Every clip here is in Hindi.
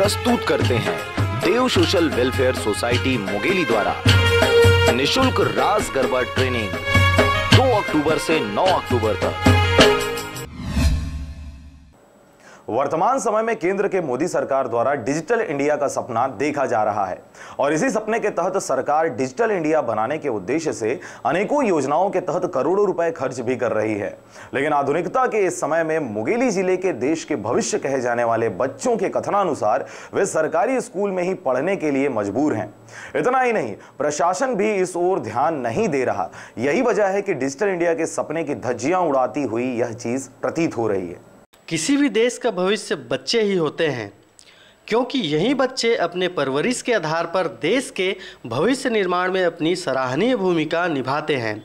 प्रस्तुत करते हैं देव सोशल वेलफेयर सोसाइटी मुंगेली द्वारा निशुल्क रास गरबा ट्रेनिंग 2 अक्टूबर से 9 अक्टूबर तक। वर्तमान समय में केंद्र के मोदी सरकार द्वारा डिजिटल इंडिया का सपना देखा जा रहा है और इसी सपने के तहत सरकार डिजिटल इंडिया बनाने के उद्देश्य से अनेकों योजनाओं के तहत करोड़ों रुपए खर्च भी कर रही है। लेकिन आधुनिकता के इस समय में मुंगेली जिले के देश के भविष्य कहे जाने वाले बच्चों के कथनानुसार वे सरकारी स्कूल में ही पढ़ने के लिए मजबूर हैं। इतना ही नहीं, प्रशासन भी इस ओर ध्यान नहीं दे रहा। यही वजह है कि डिजिटल इंडिया के सपने की धज्जियां उड़ाती हुई यह चीज प्रतीत हो रही है। किसी भी देश का भविष्य बच्चे ही होते हैं, क्योंकि यही बच्चे अपने परवरिश के आधार पर देश के भविष्य निर्माण में अपनी सराहनीय भूमिका निभाते हैं।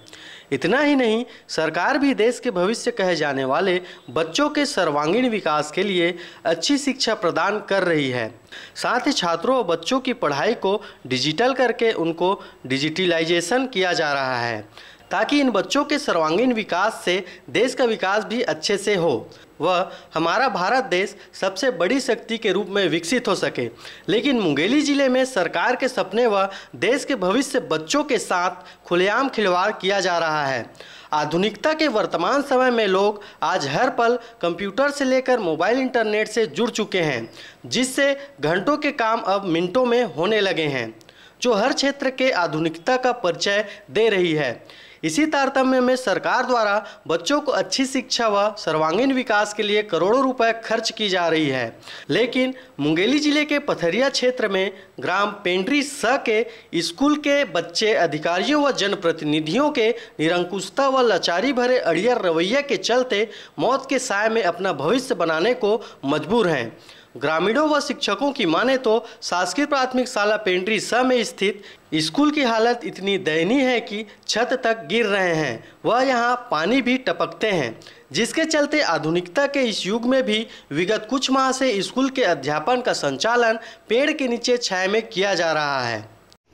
इतना ही नहीं, सरकार भी देश के भविष्य कहे जाने वाले बच्चों के सर्वांगीण विकास के लिए अच्छी शिक्षा प्रदान कर रही है। साथ ही छात्रों और बच्चों की पढ़ाई को डिजिटल करके उनको डिजिटलाइजेशन किया जा रहा है, ताकि इन बच्चों के सर्वांगीण विकास से देश का विकास भी अच्छे से हो, वह हमारा भारत देश सबसे बड़ी शक्ति के रूप में विकसित हो सके। लेकिन मुंगेली जिले में सरकार के सपने व देश के भविष्य बच्चों के साथ खुलेआम खिलवाड़ किया जा रहा है। आधुनिकता के वर्तमान समय में लोग आज हर पल कंप्यूटर से लेकर मोबाइल इंटरनेट से जुड़ चुके हैं, जिससे घंटों के काम अब मिनटों में होने लगे हैं, जो हर क्षेत्र के आधुनिकता का परिचय दे रही है। इसी तारतम्य में सरकार द्वारा बच्चों को अच्छी शिक्षा व सर्वांगीण विकास के लिए करोड़ों रुपए खर्च की जा रही है। लेकिन मुंगेली जिले के पथरिया क्षेत्र में ग्राम पेंड्री स के स्कूल के बच्चे अधिकारियों व जनप्रतिनिधियों के निरंकुशता व लाचारी भरे अड़ियल रवैये के चलते मौत के साए में अपना भविष्य बनाने को मजबूर हैं। ग्रामीणों व शिक्षकों की माने तो शासकीय प्राथमिक शाला पेंड्री स में स्थित स्कूल की हालत इतनी दयनीय है कि छत तक गिर रहे हैं, वह यहाँ पानी भी टपकते हैं, जिसके चलते आधुनिकता के इस युग में भी विगत कुछ माह से स्कूल के अध्यापन का संचालन पेड़ के नीचे छाया में किया जा रहा है।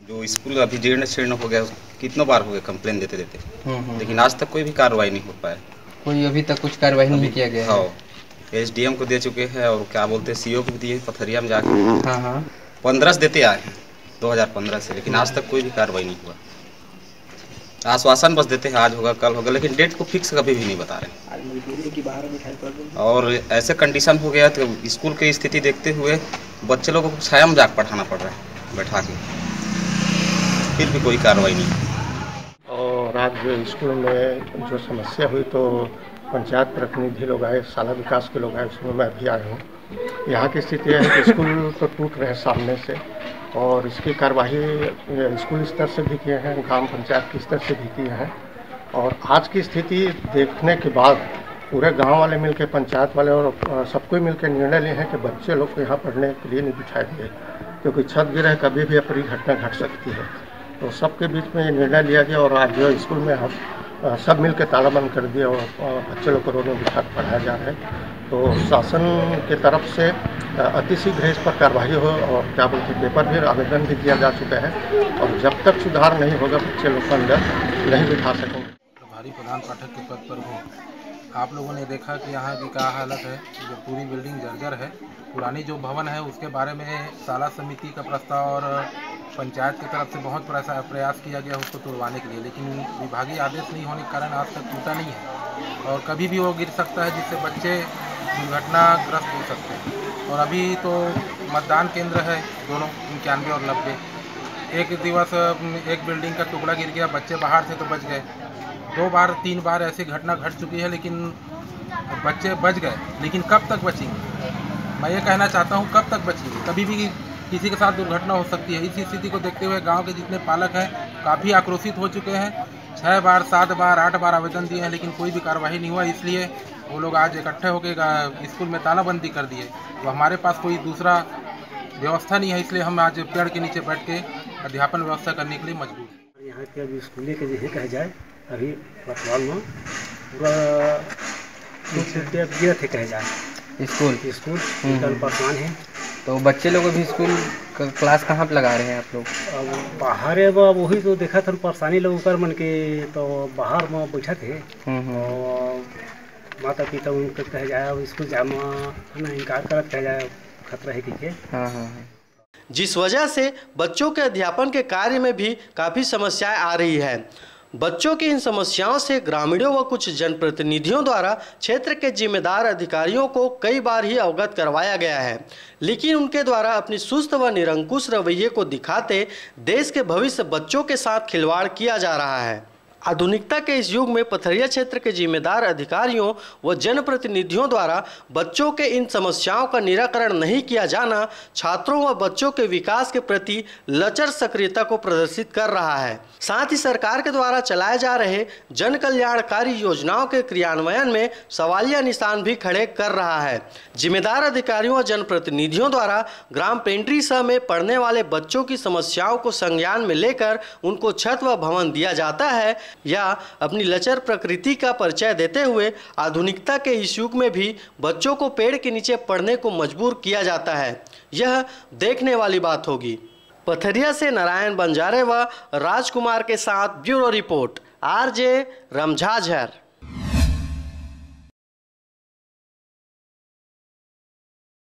जो स्कूल अभी जीर्ण शीर्ण हो गया, कितनों बार हो गया कंप्लेन देते देते, लेकिन आज तक कोई भी कार्रवाई नहीं हो पाया। कोई अभी तक कुछ कार्रवाई नहीं किया गया है। एसडीएम को दे चुके हैं और क्या बोलते हैं सीओ को भी दिए, पथरिया में जाके 15 देते आए हैं 2015 से, लेकिन आज तक कोई भी कार्रवाई नहीं हुआ। आश्वासन बस देते हैं आज होगा कल होगा, लेकिन डेट को फिक्स कभी भी नहीं बता रहे। और ऐसे कंडीशन हो गया तो स्कूल की स्थिति देखते हुए बच्चे लोगों को छाया में जाकर पढ़ाना पड़ रहा है बैठा के, फिर भी कोई कार्रवाई नहीं। और आज स्कूल में जो समस्या हुई तो पंचायत प्रतिनिधि लोग आए, शाला विकास के लोग आए, उसमें मैं भी आया हूँ। यहाँ की स्थिति है कि स्कूल तो टूट रहे सामने से, और इसकी कार्रवाई स्कूल स्तर से भी किए हैं, ग्राम पंचायत के स्तर से भी किए हैं। और आज की स्थिति देखने के बाद पूरे गांव वाले मिलकर, पंचायत वाले और सबको मिलकर निर्णय लिए हैं कि बच्चे लोग को यहाँ पढ़ने के लिए नहीं बिठाएंगे, क्योंकि छत गिरे कभी भी अपनी घटना घट सकती है। तो सबके बीच में ये निर्णय लिया गया और आज जो स्कूल में हम सब मिलकर ताला बंद कर दिया और बच्चे लोग को रोड में बिठा पढ़ाया जा रहा है। तो शासन की तरफ से अतिशीघ्र इस पर कार्रवाई हो और क्या बोलते पेपर भी आवेदन भी दिया जा चुका है, और जब तक सुधार नहीं होगा बच्चे लोग को अंदर नहीं बिठा सकेंगे। प्रभारी प्रधान पाठक के पद पर हूँ। आप लोगों ने देखा कि यहाँ की क्या हालत है, जो पूरी बिल्डिंग जर्जर है। पुरानी जो भवन है उसके बारे में शाला समिति का प्रस्ताव और पंचायत की तरफ से बहुत प्रयास किया गया उसको तोड़वाने के लिए, लेकिन विभागीय आदेश नहीं होने के कारण आज तक टूटा नहीं है और कभी भी वो गिर सकता है, जिससे बच्चे दुर्घटनाग्रस्त हो सकते हैं। और अभी तो मतदान केंद्र है दोनों 91 और 90। एक दिवस एक बिल्डिंग का टुकड़ा गिर गया, बच्चे बाहर थे तो बच गए। 2 बार 3 बार ऐसी घटना घट चुकी है, लेकिन बच्चे बच गए। लेकिन कब तक बचेंगे, मैं ये कहना चाहता हूँ, कब तक बचेंगे? कभी भी किसी के साथ दुर्घटना हो सकती है। इसी स्थिति को देखते हुए गांव के जितने पालक हैं काफ़ी आक्रोशित हो चुके हैं। 6 बार 7 बार 8 बार आवेदन दिए हैं, लेकिन कोई भी कार्यवाही नहीं हुआ। इसलिए वो लोग आज इकट्ठे होकर स्कूल में तालाबंदी कर दिए। तो हमारे पास कोई दूसरा व्यवस्था नहीं है, इसलिए हम आज पेड़ के नीचे बैठ के अध्यापन व्यवस्था करने के लिए मजबूर हैं। यहाँ के अभी स्कूल के जो कहा जाए, अभी वर्तमान में पूरा थे कहे जाए स्कूल परेशान है। तो बच्चे लोग अभी स्कूल क्लास कहाँ पे लगा रहे हैं आप लोग? अब बाहर है, वही तो देखा था परेशानी लोग कर मन के, तो बाहर में बैठा थे और माता पिता उनके कह जाए स्कूल जाना इनकार करत कह जाए खतरा है कि हाँ। जिस वजह से बच्चों के अध्यापन के कार्य में भी काफ़ी समस्याएं आ रही है। बच्चों की इन समस्याओं से ग्रामीणों व कुछ जनप्रतिनिधियों द्वारा क्षेत्र के जिम्मेदार अधिकारियों को कई बार ही अवगत करवाया गया है, लेकिन उनके द्वारा अपनी सुस्त व निरंकुश रवैये को दिखाते देश के भविष्य बच्चों के साथ खिलवाड़ किया जा रहा है। आधुनिकता के इस युग में पथरिया क्षेत्र के जिम्मेदार अधिकारियों व जनप्रतिनिधियों द्वारा बच्चों के इन समस्याओं का निराकरण नहीं किया जाना छात्रों व बच्चों के विकास के प्रति लचर सक्रियता को प्रदर्शित कर रहा है। साथ ही सरकार के द्वारा चलाए जा रहे जन कल्याणकारी योजनाओं के क्रियान्वयन में सवालिया निशान भी खड़े कर रहा है। जिम्मेदार अधिकारियों व जनप्रतिनिधियों द्वारा ग्राम पेंड्री सह में पढ़ने वाले बच्चों की समस्याओं को संज्ञान में लेकर उनको छत व भवन दिया जाता है या अपनी लचर प्रकृति का परिचय देते हुए आधुनिकता के इस युग में भी बच्चों को पेड़ के नीचे पढ़ने को मजबूर किया जाता है। यह देखने वाली बात होगी। पथरिया से नारायण बंजारे व राजकुमार के साथ ब्यूरो रिपोर्ट RJ रमझाझर।